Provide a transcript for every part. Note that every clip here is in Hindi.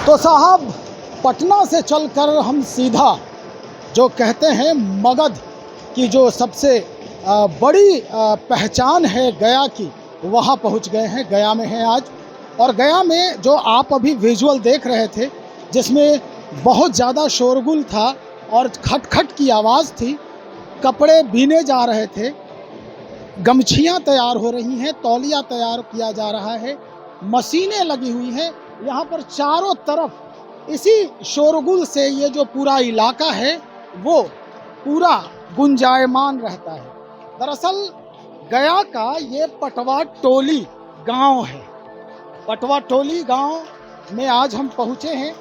तो साहब, पटना से चलकर हम सीधा जो कहते हैं मगध की जो सबसे बड़ी पहचान है गया की, वहाँ पहुँच गए हैं। गया में हैं आज, और गया में जो आप अभी विजुअल देख रहे थे जिसमें बहुत ज़्यादा शोरगुल था और खटखट की आवाज़ थी, कपड़े बीने जा रहे थे, गमछियाँ तैयार हो रही हैं, तौलिया तैयार किया जा रहा है, मशीनें लगी हुई हैं। यहाँ पर चारों तरफ इसी शोरगुल से ये जो पूरा इलाका है वो पूरा गुंजायमान रहता है। दरअसल गया का ये पटवा टोली गांव है। पटवा टोली गांव में आज हम पहुँचे हैं।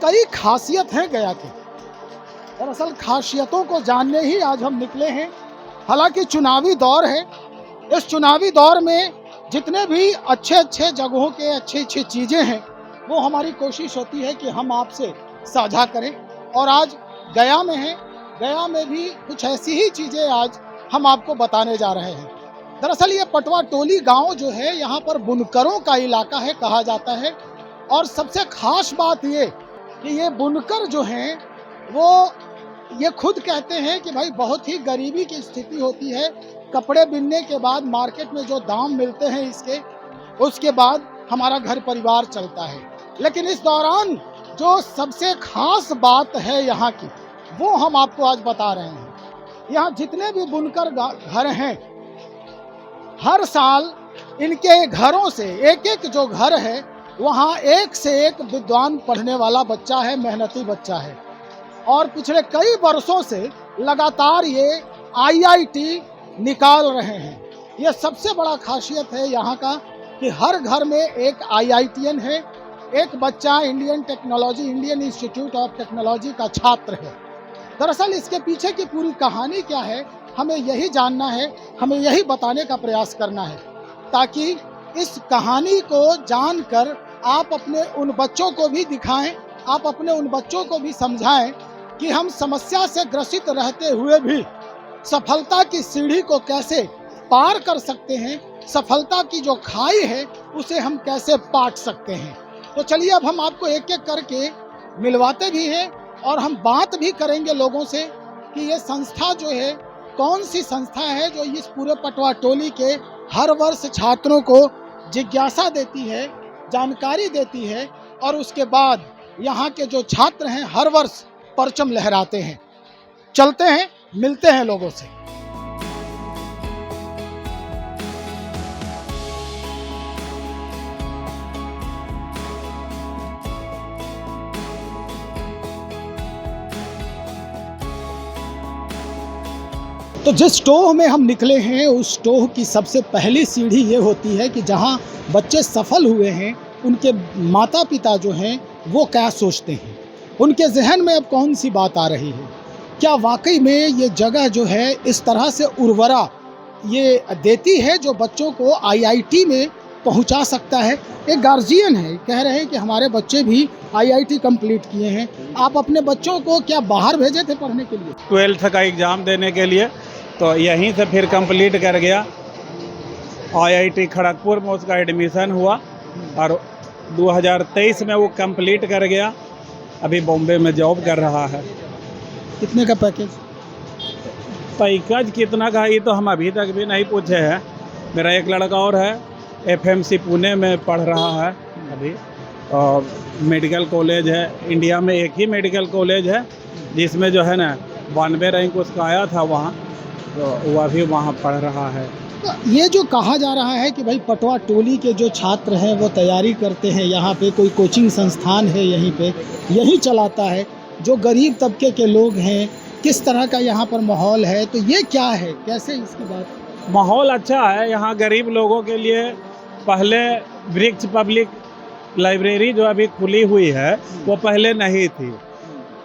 कई खासियत हैं गया की। दरअसल खासियतों को जानने ही आज हम निकले हैं। हालांकि चुनावी दौर है, इस चुनावी दौर में जितने भी अच्छे जगहों के अच्छी चीज़ें हैं वो हमारी कोशिश होती है कि हम आपसे साझा करें। और आज गया में हैं, गया में भी कुछ ऐसी ही चीज़ें आज हम आपको बताने जा रहे हैं। दरअसल ये पटवा टोली गांव जो है, यहाँ पर बुनकरों का इलाका है कहा जाता है। और सबसे खास बात ये कि ये बुनकर जो हैं वो ये खुद कहते हैं कि भाई बहुत ही गरीबी की स्थिति होती है। कपड़े बिनने के बाद मार्केट में जो दाम मिलते हैं इसके, उसके बाद हमारा घर परिवार चलता है। लेकिन इस दौरान जो सबसे खास बात है यहाँ की, वो हम आपको आज बता रहे हैं। यहाँ जितने भी बुनकर घर हैं, हर साल इनके घरों से एक जो घर है वहाँ एक से एक विद्वान पढ़ने वाला बच्चा है, मेहनती बच्चा है। और पिछले कई वर्षों से लगातार ये आईआईटी निकाल रहे हैं। ये सबसे बड़ा खासियत है यहाँ का कि हर घर में एक आईआईटीएन है, एक बच्चा इंडियन इंस्टीट्यूट ऑफ टेक्नोलॉजी का छात्र है। दरअसल इसके पीछे की पूरी कहानी क्या है, हमें यही जानना है, हमें यही बताने का प्रयास करना है, ताकि इस कहानी को जानकर आप अपने उन बच्चों को भी दिखाएं, आप अपने उन बच्चों को भी समझाएं कि हम समस्या से ग्रसित रहते हुए भी सफलता की सीढ़ी को कैसे पार कर सकते हैं, सफलता की जो खाई है उसे हम कैसे पाट सकते हैं। तो चलिए अब हम आपको एक एक करके मिलवाते भी हैं और हम बात भी करेंगे लोगों से कि ये संस्था जो है कौन सी संस्था है जो इस पूरे पटवा टोली के हर वर्ष छात्रों को जिज्ञासा देती है, जानकारी देती है, और उसके बाद यहाँ के जो छात्र हैं हर वर्ष परचम लहराते हैं। चलते हैं, मिलते हैं लोगों से। तो जिस स्टोव में हम निकले हैं उस स्टोव की सबसे पहली सीढ़ी ये होती है कि जहाँ बच्चे सफल हुए हैं उनके माता पिता जो हैं वो क्या सोचते हैं, उनके जहन में अब कौन सी बात आ रही है, क्या वाकई में ये जगह जो है इस तरह से उर्वरा ये देती है जो बच्चों को आईआईटी में पहुंचा सकता है। एक गार्जियन है, कह रहे हैं कि हमारे बच्चे भी आईआईटी कंप्लीट किए हैं। आप अपने बच्चों को क्या बाहर भेजे थे पढ़ने के लिए? 12th का एग्ज़ाम देने के लिए, तो यहीं से फिर कंप्लीट कर गया। आईआईटी खड़गपुर में उसका एडमिशन हुआ और 2023 में वो कंप्लीट कर गया। अभी बॉम्बे में जॉब कर रहा है। कितने का पैकेज? पैकेज कितना का ये तो हम अभी तक भी नहीं पूछे हैं। मेरा एक लड़का और है, एफएमसी पुणे में पढ़ रहा है अभी, और मेडिकल कॉलेज है, इंडिया में एक ही मेडिकल कॉलेज है जिसमें जो है ना 92 रैंक उसका आया था वहाँ, तो वह भी वहाँ पढ़ रहा है। तो ये जो कहा जा रहा है कि भाई पटवा टोली के जो छात्र हैं वो तैयारी करते हैं, यहाँ पे कोई कोचिंग संस्थान है यहीं पे, यही चलाता है, जो गरीब तबके के लोग हैं किस तरह का यहाँ पर माहौल है, तो ये क्या है, कैसे इसकी बात? माहौल अच्छा है यहाँ गरीब लोगों के लिए। पहले वृक्ष पब्लिक लाइब्रेरी जो अभी खुली हुई है वो पहले नहीं थी,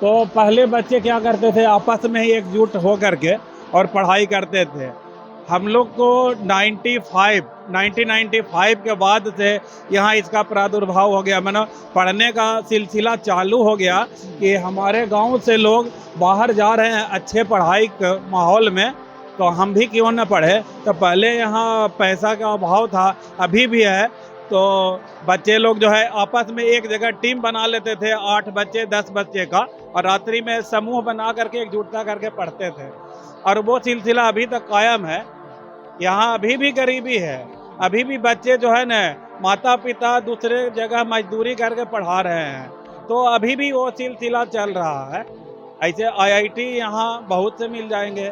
तो पहले बच्चे क्या करते थे, आपस में ही एकजुट हो करके और पढ़ाई करते थे। हम लोग को 1995 के बाद से यहाँ इसका प्रादुर्भाव हो गया, मतलब पढ़ने का सिलसिला चालू हो गया कि हमारे गांव से लोग बाहर जा रहे हैं अच्छे पढ़ाई के माहौल में, तो हम भी क्यों न पढ़े। तो पहले यहाँ पैसा का अभाव था, अभी भी है, तो बच्चे लोग जो है आपस में एक जगह टीम बना लेते थे, 8 बच्चे 10 बच्चे का, और रात्रि में समूह बना करके एकजुटता करके पढ़ते थे। और वो सिलसिला अभी तक कायम है। यहाँ अभी भी गरीबी है, अभी भी बच्चे जो है न माता पिता दूसरे जगह मजदूरी करके पढ़ा रहे हैं, तो अभी भी वो सिलसिला चल रहा है। ऐसे IIT यहाँ बहुत से मिल जाएंगे,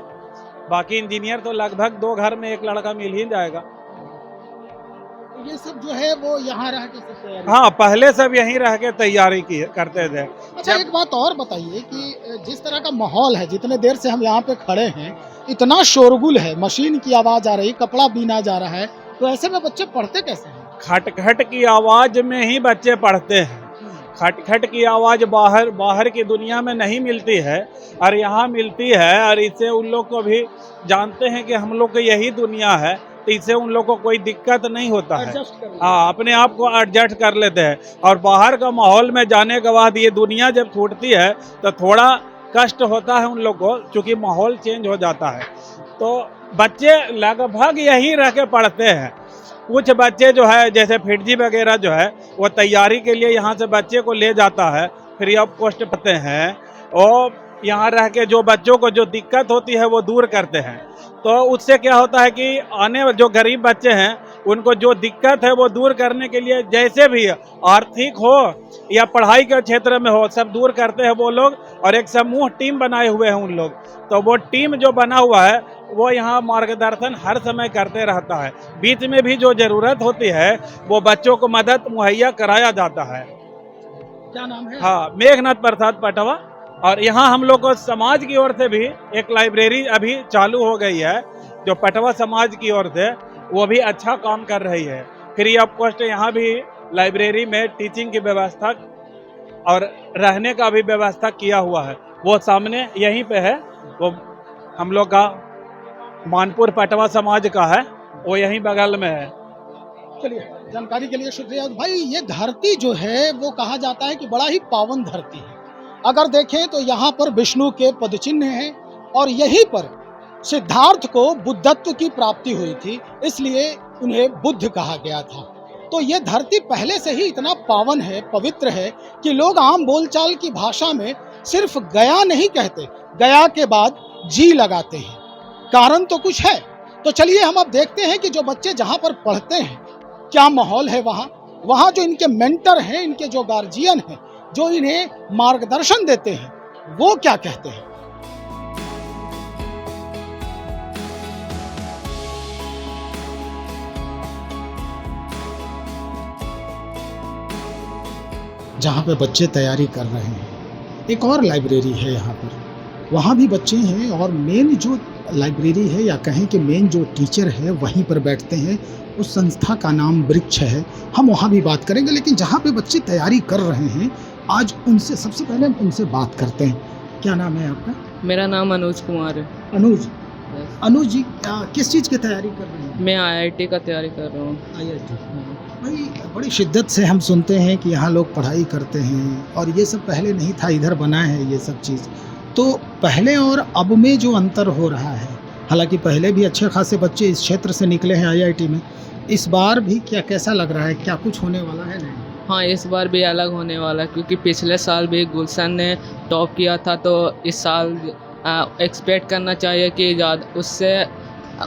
बाकी इंजीनियर तो लगभग 2 घर में 1 लड़का मिल ही जाएगा। ये सब जो है वो यहाँ रह के सब तैयारी। हाँ, पहले सब यहीं रह के तैयारी करते थे। अच्छा, एक बात और बताइए कि जिस तरह का माहौल है, जितने देर से हम यहाँ पे खड़े हैं, इतना शोरगुल है, मशीन की आवाज आ रही, कपड़ा बीना जा रहा है, तो ऐसे में बच्चे पढ़ते कैसे हैं? खटखट की आवाज में ही बच्चे पढ़ते हैं। खटखट की आवाज बाहर की दुनिया में नहीं मिलती है, और यहाँ मिलती है, और इससे उन लोग को भी जानते हैं कि हम लोग की यही दुनिया है, तो इससे उन लोग को कोई दिक्कत नहीं होता है। हाँ, अपने आप को एडजस्ट कर लेते हैं। और बाहर का माहौल में जाने के बाद ये दुनिया जब छूटती है तो थोड़ा कष्ट होता है उन लोग को, क्योंकि माहौल चेंज हो जाता है। तो बच्चे लगभग यहीं रह के पढ़ते हैं। कुछ बच्चे जो है जैसे फिटजी वगैरह जो है वो तैयारी के लिए यहाँ से बच्चे को ले जाता है, फ्री ऑफ कॉस्ट पढ़ते हैं, और यहाँ रह के जो बच्चों को जो दिक्कत होती है वो दूर करते हैं। तो उससे क्या होता है कि आने जो गरीब बच्चे हैं उनको जो दिक्कत है वो दूर करने के लिए, जैसे भी आर्थिक हो या पढ़ाई के क्षेत्र में हो, सब दूर करते हैं वो लोग। और एक समूह टीम बनाए हुए हैं उन लोग, तो वो टीम जो बना हुआ है वो यहाँ मार्गदर्शन हर समय करते रहता है। बीच में भी जो ज़रूरत होती है वो बच्चों को मदद मुहैया कराया जाता है। क्या नाम है? हाँ, मेघनाथ प्रसाद पटवा। और यहाँ हम लोग को समाज की ओर से भी एक लाइब्रेरी अभी चालू हो गई है, जो पटवा समाज की ओर से, वो भी अच्छा काम कर रही है। फ्री ऑफ कॉस्ट यहाँ भी लाइब्रेरी में टीचिंग की व्यवस्था और रहने का भी व्यवस्था किया हुआ है। वो सामने यहीं पे है, वो हम लोग का मानपुर पटवा समाज का है, वो यहीं बगल में है। चलिए, जानकारी के लिए शुक्रिया भाई। ये धरती जो है वो कहा जाता है कि बड़ा ही पावन धरती है। अगर देखें तो यहाँ पर विष्णु के पदचिन्ह हैं, और यहीं पर सिद्धार्थ को बुद्धत्व की प्राप्ति हुई थी, इसलिए उन्हें बुद्ध कहा गया था। तो ये धरती पहले से ही इतना पावन है, पवित्र है, कि लोग आम बोलचाल की भाषा में सिर्फ गया नहीं कहते, गया के बाद जी लगाते हैं। कारण तो कुछ है। तो चलिए हम अब देखते हैं कि जो बच्चे जहाँ पर पढ़ते हैं क्या माहौल है वहाँ जो इनके मेंटर हैं, इनके जो गार्जियन हैं, जो इन्हें मार्गदर्शन देते हैं, वो क्या कहते हैं। जहाँ पे बच्चे तैयारी कर रहे हैं, एक और लाइब्रेरी है यहाँ पर, वहाँ भी बच्चे हैं, और मेन जो लाइब्रेरी है या कहें कि मेन जो टीचर है वहीं पर बैठते हैं। उस संस्था का नाम वृक्ष है, हम वहाँ भी बात करेंगे। लेकिन जहाँ पे बच्चे तैयारी कर रहे हैं आज उनसे सबसे पहले हम उनसे बात करते हैं। क्या नाम है आपका? मेरा नाम अनुज कुमार है। अनुज जी, किस चीज़ की तैयारी कर रहे हैं? मैं IIT का तैयारी कर रहा हूँ। IIT भाई, बड़ी शिद्दत से हम सुनते हैं कि यहाँ लोग पढ़ाई करते हैं, और ये सब पहले नहीं था, इधर बना है ये सब चीज़। तो पहले और अब में जो अंतर हो रहा है, हालांकि पहले भी अच्छे खासे बच्चे इस क्षेत्र से निकले हैं IIT में, इस बार भी क्या कैसा लग रहा है, क्या कुछ होने वाला है? नहीं, हाँ, इस बार भी अलग होने वाला है, क्योंकि पिछले साल भी गुलशन ने टॉप किया था, तो इस साल एक्सपेक्ट करना चाहिए कि ज़्यादा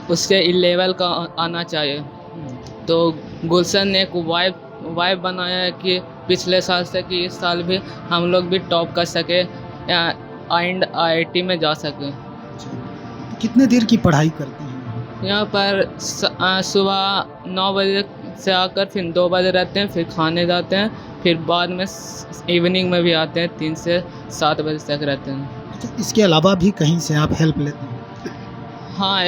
उससे लेवल का आना चाहिए। तो गुलशन ने एक वाइब बनाया है कि पिछले साल से कि इस साल भी हम लोग भी टॉप कर सके एंड IIT में जा सके। कितने देर की पढ़ाई करते हैं? यहाँ पर सुबह 9 बजे से आकर फिर 2 बजे रहते हैं, फिर खाने जाते हैं, फिर बाद में इवनिंग में भी आते हैं, 3 से 7 बजे तक रहते हैं। अच्छा, इसके अलावा भी कहीं से आप हेल्प लेते हैं? हाँ,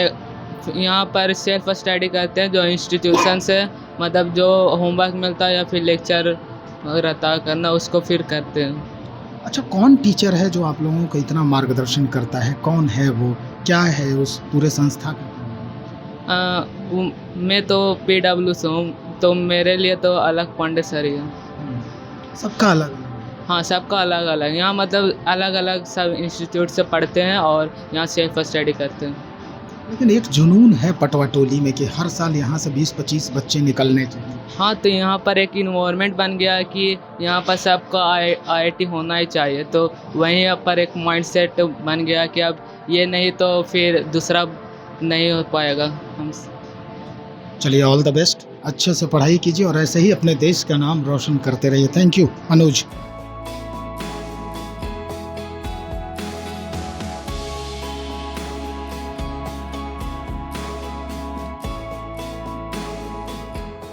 यहाँ पर सेल्फ स्टडी करते हैं, जो इंस्टीट्यूशन से मतलब जो होमवर्क मिलता है या फिर लेक्चर रहता है करना, उसको फिर करते हैं। अच्छा, कौन टीचर है जो आप लोगों को इतना मार्गदर्शन करता है? कौन है वो, क्या है उस पूरे संस्था का? मैं तो PW से हूँ, तो मेरे लिए तो अलग पांडे सर ही है। सबका अलग? हाँ, सबका अलग अलग। यहाँ मतलब अलग अलग सब इंस्टीट्यूट से पढ़ते हैं और यहाँ सेल्फ स्टडी करते हैं। लेकिन एक जुनून है पटवाटोली में कि हर साल यहाँ से 20-25 बच्चे निकलने चाहिए। हाँ, तो यहाँ पर एक इन्वायरमेंट बन गया है कि यहाँ पर सबका आईआईटी होना ही चाहिए, तो वहीं पर एक माइंडसेट बन गया कि अब ये नहीं तो फिर दूसरा नहीं हो पाएगा। हम चलिए, ऑल द बेस्ट, अच्छे से पढ़ाई कीजिए और ऐसे ही अपने देश का नाम रोशन करते रहिए। थैंक यू अनुज।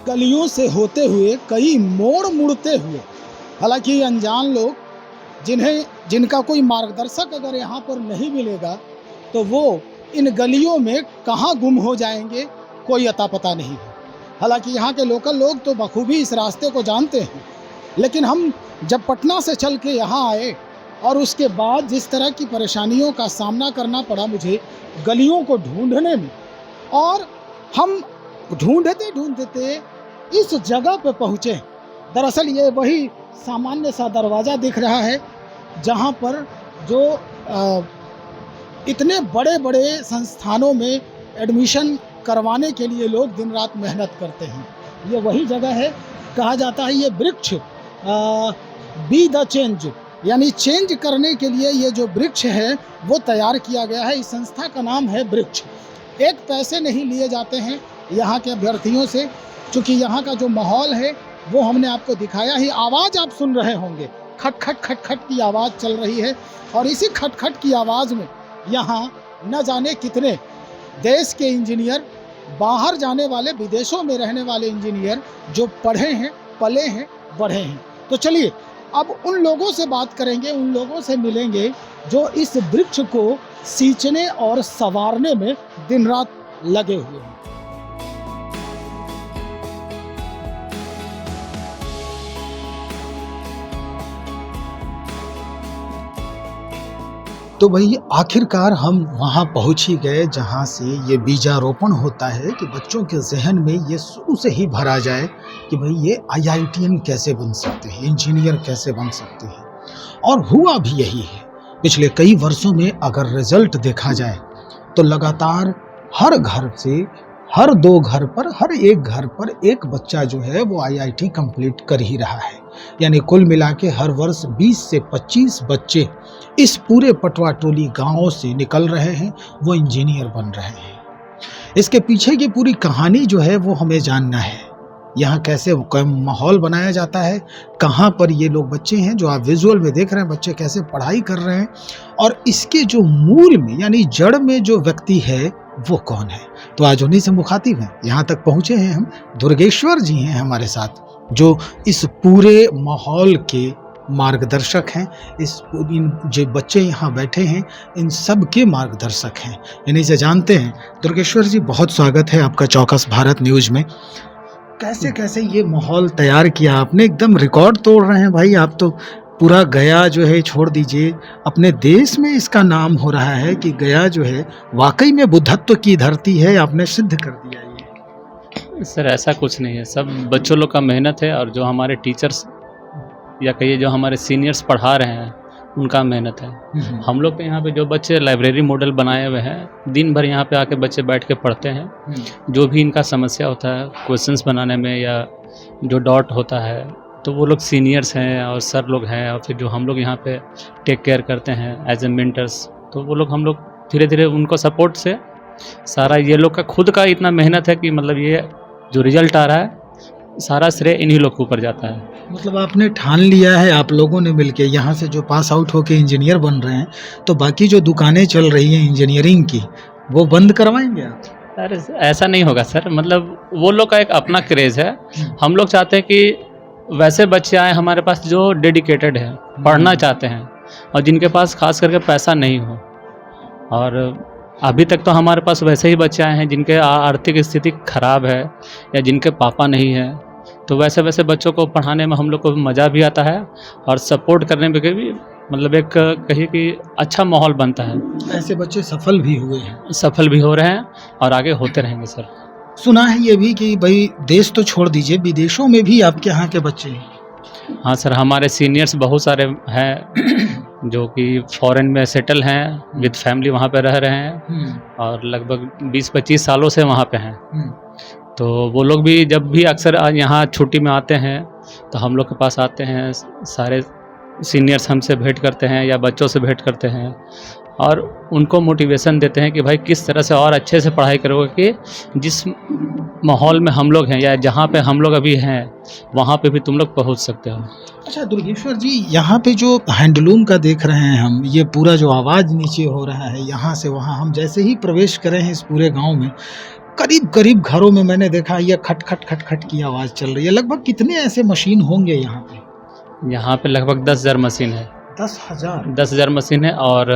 गलियों से होते हुए कई मोड़ मुड़ते हुए, हालांकि अनजान लोग जिनका कोई मार्गदर्शक अगर यहाँ पर नहीं मिलेगा तो वो इन गलियों में कहाँ गुम हो जाएंगे, कोई अता पता नहीं है। हालांकि यहाँ के लोकल लोग तो बखूबी इस रास्ते को जानते हैं, लेकिन हम जब पटना से चल के यहाँ आए और उसके बाद जिस तरह की परेशानियों का सामना करना पड़ा मुझे गलियों को ढूंढने में, और हम ढूंढते ढूंढते इस जगह पे पहुँचे। दरअसल ये वही सामान्य सा दरवाज़ा दिख रहा है जहाँ पर जो इतने बड़े बड़े संस्थानों में एडमिशन करवाने के लिए लोग दिन रात मेहनत करते हैं। ये वही जगह है, कहा जाता है ये वृक्ष बी द चेंज, यानी चेंज करने के लिए ये जो वृक्ष है वो तैयार किया गया है। इस संस्था का नाम है वृक्ष। एक पैसे नहीं लिए जाते हैं यहाँ के अभ्यर्थियों से, क्योंकि यहाँ का जो माहौल है वो हमने आपको दिखाया ही। आवाज़ आप सुन रहे होंगे, खट खट खट खट की आवाज़ चल रही है, और इसी खट खट की आवाज़ में यहाँ न जाने कितने देश के इंजीनियर, बाहर जाने वाले, विदेशों में रहने वाले इंजीनियर जो पढ़े हैं, पले हैं, बढ़े हैं। तो चलिए अब उन लोगों से बात करेंगे, उन लोगों से मिलेंगे जो इस वृक्ष को सींचने और संवारने में दिन रात लगे हुए हैं। तो भाई आखिरकार हम वहाँ पहुँच ही गए जहाँ से ये बीजारोपण होता है कि बच्चों के जहन में ये शुरू से ही भरा जाए कि भाई ये आईआईटीएन कैसे बन सकते हैं, इंजीनियर कैसे बन सकते हैं। और हुआ भी यही है। पिछले कई वर्षों में अगर रिजल्ट देखा जाए तो लगातार हर घर से, हर 2 घर पर, हर 1 घर पर एक बच्चा जो है वो आईआईटी कंप्लीट कर ही रहा है। यानी कुल मिला के हर वर्ष 20 से 25 बच्चे इस पूरे पटवाटोली गांव से निकल रहे हैं, वो इंजीनियर बन रहे हैं। इसके पीछे की पूरी कहानी जो है वो हमें जानना है। यहाँ कैसे माहौल बनाया जाता है, कहाँ पर ये लोग बच्चे हैं जो आप विजुअल में देख रहे हैं, बच्चे कैसे पढ़ाई कर रहे हैं, और इसके जो मूल में यानी जड़ में जो व्यक्ति है वो कौन है। तो आज उन्हीं से मुखातिब हैं। यहाँ तक पहुँचे हैं हम। दुर्गेश्वर जी हैं हमारे साथ, जो इस पूरे माहौल के मार्गदर्शक हैं। इन जो बच्चे यहाँ बैठे हैं इन सब के मार्गदर्शक हैं। इन्हीं से जानते हैं। दुर्गेश्वर जी, बहुत स्वागत है आपका चौकस भारत न्यूज़ में। कैसे कैसे ये माहौल तैयार किया आपने? एकदम रिकॉर्ड तोड़ रहे हैं भाई आप तो। पूरा गया जो है छोड़ दीजिए, अपने देश में इसका नाम हो रहा है कि गया जो है वाकई में बुद्धत्व की धरती है। आपने सिद्ध कर दिया ये। सर ऐसा कुछ नहीं है, सब बच्चों लोग का मेहनत है, और जो हमारे टीचर्स या कहिए जो हमारे सीनियर्स पढ़ा रहे हैं उनका मेहनत है। हम लोग के यहाँ पे जो बच्चे लाइब्रेरी मॉडल बनाए हुए हैं, दिन भर यहाँ पे आके बच्चे बैठ के पढ़ते हैं। जो भी इनका समस्या होता है क्वेश्चंस बनाने में या जो डॉट होता है, तो वो लोग सीनियर्स हैं और सर लोग हैं, और फिर जो हम लोग यहाँ पे टेक केयर करते हैं एज ए मेंटर्स, तो वो लोग हम लोग धीरे धीरे उनको सपोर्ट से सारा ये लोग का खुद का इतना मेहनत है कि मतलब ये जो रिजल्ट आ रहा है सारा श्रेय इन्हीं लोग के ऊपर जाता है। मतलब आपने ठान लिया है, आप लोगों ने मिलके यहाँ से जो पास आउट होके इंजीनियर बन रहे हैं, तो बाकी जो दुकानें चल रही हैं इंजीनियरिंग की वो बंद करवाएंगे आप? अरे ऐसा नहीं होगा सर, मतलब वो लोग का एक अपना क्रेज़ है। हम लोग चाहते हैं कि वैसे बच्चे आए हमारे पास जो डेडिकेटेड है, पढ़ना चाहते हैं, और जिनके पास खास करके पैसा नहीं हो। और अभी तक तो हमारे पास वैसे ही बच्चे आए हैं जिनके आर्थिक स्थिति खराब है या जिनके पापा नहीं है, तो वैसे वैसे बच्चों को पढ़ाने में हम लोग को मज़ा भी आता है और सपोर्ट करने में भी मतलब एक कहिए कि अच्छा माहौल बनता है। ऐसे बच्चे सफल भी हुए हैं, सफल भी हो रहे हैं और आगे होते रहेंगे सर। सुना है ये भी कि भाई देश तो छोड़ दीजिए, विदेशों में भी आपके यहाँ के बच्चे हैं। हाँ सर, हमारे सीनियर्स बहुत सारे हैं जो कि फॉरेन में सेटल हैं, विद फैमिली वहाँ पे रह रहे हैं और लगभग 20-25 सालों से वहाँ पे हैं। तो वो लोग भी जब भी अक्सर यहाँ छुट्टी में आते हैं तो हम लोग के पास आते हैं, सारे सीनियर्स हमसे भेंट करते हैं या बच्चों से भेंट करते हैं और उनको मोटिवेशन देते हैं कि भाई किस तरह से और अच्छे से पढ़ाई करोगे कि जिस माहौल में हम लोग हैं या जहाँ पे हम लोग अभी हैं वहाँ पे भी तुम लोग पहुँच सकते हो। अच्छा दुर्गेश्वर जी, यहाँ पे जो हैंडलूम का देख रहे हैं हम, ये पूरा जो आवाज़ नीचे हो रहा है यहाँ से वहाँ, हम जैसे ही प्रवेश करें हैं इस पूरे गांव में, करीब करीब घरों में मैंने देखा ये खट खट खट खट की आवाज़ चल रही है। लगभग कितने ऐसे मशीन होंगे यहाँ पे? यहाँ पे लगभग 10,000 मशीन है। 10,000 मशीन है और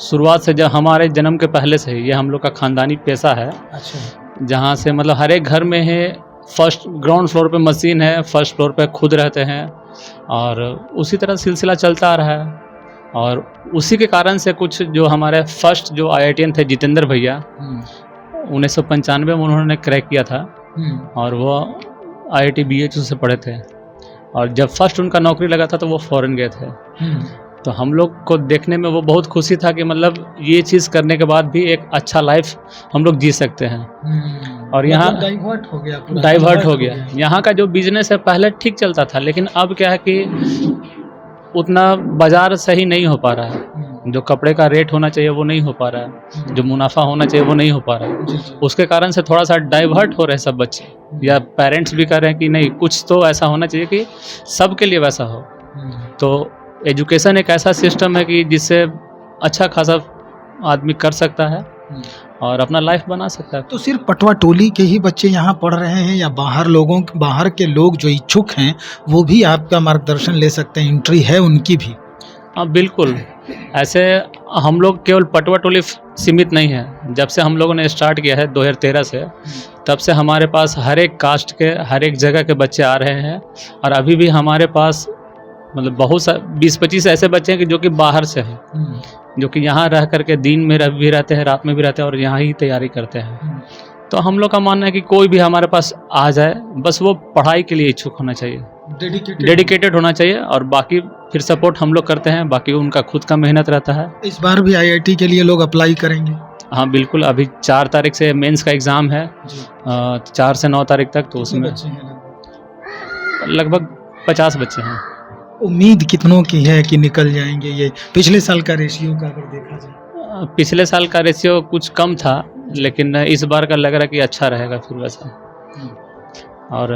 शुरुआत से जब हमारे जन्म के पहले से ही ये हम लोग का ख़ानदानी पेशा है। अच्छा। जहाँ से मतलब हर एक घर में है, फर्स्ट ग्राउंड फ्लोर पे मशीन है, फर्स्ट फ्लोर पे खुद रहते हैं और उसी तरह सिलसिला चलता आ रहा है। और उसी के कारण से कुछ जो हमारे फर्स्ट जो IITian थे जितेंद्र भैया, 1995 में उन्होंने क्रैक किया था और वो IIT BHU से पढ़े थे और जब फर्स्ट उनका नौकरी लगा था तो वो फॉरेन गए थे। तो हम लोग को देखने में वो बहुत खुशी था कि मतलब ये चीज़ करने के बाद भी एक अच्छा लाइफ हम लोग जी सकते हैं। और यहाँ डाइवर्ट हो गया। यहाँ का जो बिजनेस है पहले ठीक चलता था, लेकिन अब क्या है कि उतना बाजार सही नहीं हो पा रहा है। जो कपड़े का रेट होना चाहिए वो नहीं हो पा रहा है, जो मुनाफा होना चाहिए वो नहीं हो पा रहा है। उसके कारण से थोड़ा सा डाइवर्ट हो रहे हैं सब बच्चे, या पेरेंट्स भी कर रहे हैं कि नहीं कुछ तो ऐसा होना चाहिए कि सबके लिए वैसा हो। तो एजुकेशन एक ऐसा सिस्टम है कि जिससे अच्छा खासा आदमी कर सकता है और अपना लाइफ बना सकता है। तो सिर्फ पटवा टोली के ही बच्चे यहाँ पढ़ रहे हैं या बाहर के लोग जो इच्छुक हैं वो भी आपका मार्गदर्शन ले सकते हैं? एंट्री है उनकी भी? हाँ बिल्कुल, ऐसे हम लोग केवल पटवा टोली सीमित नहीं है। जब से हम लोगों ने स्टार्ट किया है 2013 से, तब से हमारे पास हर एक कास्ट के हर एक जगह के बच्चे आ रहे हैं और अभी भी हमारे पास मतलब बहुत 20-25 ऐसे बच्चे हैं कि जो कि बाहर से हैं, जो कि यहाँ रह करके दिन में भी रहते हैं, रात में भी रहते हैं और यहाँ ही तैयारी करते हैं। तो हम लोग का मानना है कि कोई भी हमारे पास आ जाए, बस वो पढ़ाई के लिए इच्छुक होना चाहिए, डेडिकेटेड होना चाहिए और बाकी फिर सपोर्ट हम लोग करते हैं। बाकी उनका खुद का मेहनत रहता है। इस बार भी IIT के लिए लोग अप्लाई करेंगे? हाँ बिल्कुल, अभी 4 तारीख से मेंस का एग्ज़ाम है, 4 से 9 तारीख तक। तो उसमें लगभग 50 बच्चे हैं। उम्मीद कितनों की है कि निकल जाएंगे? ये पिछले साल का रेशियो का अगर देखा जाए? पिछले साल का रेशियो कुछ कम था, लेकिन इस बार का लग रहा है कि अच्छा रहेगा फिर वैसा। और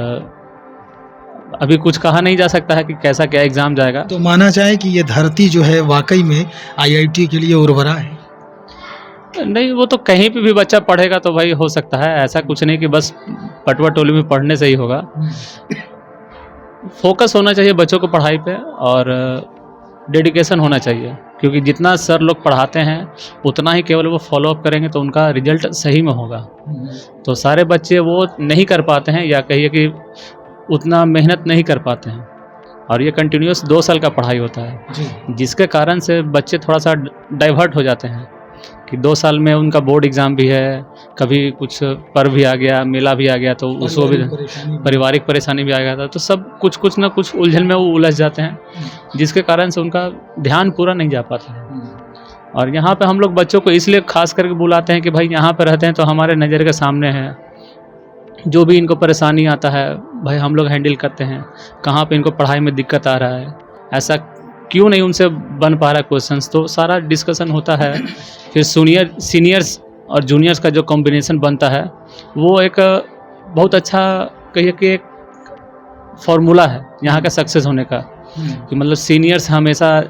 अभी कुछ कहा नहीं जा सकता है कि कैसा क्या एग्ज़ाम जाएगा। तो माना जाए कि ये धरती जो है वाकई में IIT के लिए उर्वरा है? नहीं, वो तो कहीं पे भी बच्चा पढ़ेगा तो भाई हो सकता है, ऐसा कुछ नहीं कि बस पटवा टोली में पढ़ने से ही होगा। फोकस होना चाहिए बच्चों को पढ़ाई पे और डेडिकेशन होना चाहिए, क्योंकि जितना सर लोग पढ़ाते हैं उतना ही केवल वो फॉलो अप करेंगे तो उनका रिजल्ट सही में होगा। तो सारे बच्चे वो नहीं कर पाते हैं या कहिए कि उतना मेहनत नहीं कर पाते हैं और ये कंटिन्यूस 2 साल का पढ़ाई होता है, जिसके कारण से बच्चे थोड़ा सा डाइवर्ट हो जाते हैं कि 2 साल में उनका बोर्ड एग्ज़ाम भी है, कभी कुछ पर्व भी आ गया, मेला भी आ गया, तो उसको भी पारिवारिक परेशानी भी आ गया था। तो सब कुछ ना कुछ उलझन में वो उलझ जाते हैं, जिसके कारण से उनका ध्यान पूरा नहीं जा पाता है। और यहाँ पे हम लोग बच्चों को इसलिए खास करके बुलाते हैं कि भाई यहाँ पे रहते हैं तो हमारे नज़र के सामने है, जो भी इनको परेशानी आता है भाई हम लोग हैंडल करते हैं। कहाँ पे इनको पढ़ाई में दिक्कत आ रहा है, ऐसा क्यों नहीं उनसे बन पा रहा है क्वेश्चंस, तो सारा डिस्कशन होता है। फिर सीनियर्स और जूनियर्स का जो कॉम्बिनेशन बनता है वो एक बहुत अच्छा कहिए कि एक फार्मूला है यहाँ का सक्सेस होने का, कि मतलब सीनियर्स हमेशा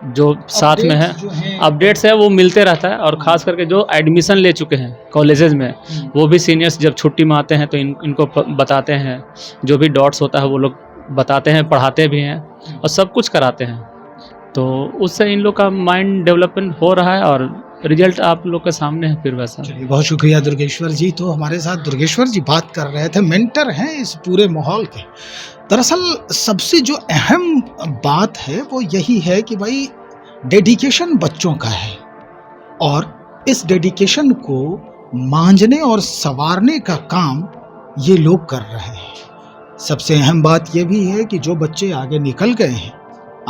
जो साथ में है, अपडेट्स है वो मिलते रहता है। और ख़ास करके जो एडमिशन ले चुके हैं कॉलेजेस में, वो भी सीनियर्स जब छुट्टी में आते हैं तो इनको बताते हैं, जो भी डॉट्स होता है वो लोग बताते हैं, पढ़ाते भी हैं और सब कुछ कराते हैं। तो उससे इन लोग का माइंड डेवलपमेंट हो रहा है और रिजल्ट आप लोग के सामने है फिर वैसा। बहुत शुक्रिया दुर्गेश्वर जी। तो हमारे साथ दुर्गेश्वर जी बात कर रहे थे, मेंटर हैं इस पूरे माहौल के। दरअसल सबसे जो अहम बात है वो यही है कि भाई डेडिकेशन बच्चों का है और इस डेडिकेशन को मांझने और संवारने का काम ये लोग कर रहे हैं। सबसे अहम बात ये भी है कि जो बच्चे आगे निकल गए हैं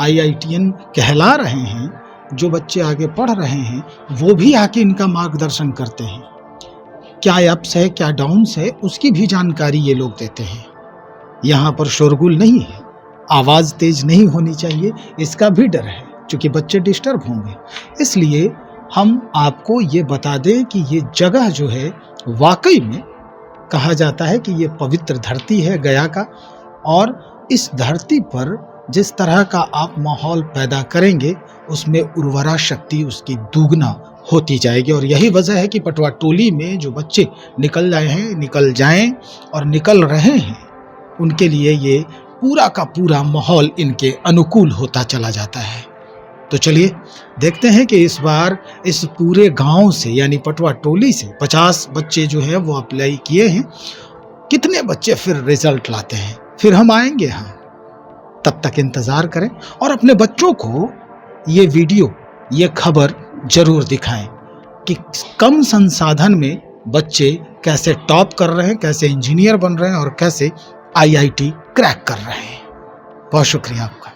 IITian कहला रहे हैं, जो बच्चे आगे पढ़ रहे हैं वो भी आके इनका मार्गदर्शन करते हैं। क्या अप्स है, क्या डाउन्स है, उसकी भी जानकारी ये लोग देते हैं। यहाँ पर शोरगुल नहीं है, आवाज़ तेज नहीं होनी चाहिए, इसका भी डर है क्योंकि बच्चे डिस्टर्ब होंगे। इसलिए हम आपको ये बता दें कि ये जगह जो है वाकई में कहा जाता है कि ये पवित्र धरती है गया का, और इस धरती पर जिस तरह का आप माहौल पैदा करेंगे उसमें उर्वरा शक्ति उसकी दुगना होती जाएगी। और यही वजह है कि पटवा टोली में जो बच्चे निकल जाएं और निकल रहे हैं, उनके लिए ये पूरा का पूरा माहौल इनके अनुकूल होता चला जाता है। तो चलिए देखते हैं कि इस बार इस पूरे गांव से यानी पटवा टोली से 50 बच्चे जो है वो अप्लाई किए हैं, कितने बच्चे फिर रिजल्ट लाते हैं, फिर हम आएंगे यहाँ। तब तक इंतज़ार करें और अपने बच्चों को ये वीडियो, ये खबर जरूर दिखाएं कि कम संसाधन में बच्चे कैसे टॉप कर रहे हैं, कैसे इंजीनियर बन रहे हैं और कैसे IIT क्रैक कर रहे हैं। बहुत शुक्रिया आपका।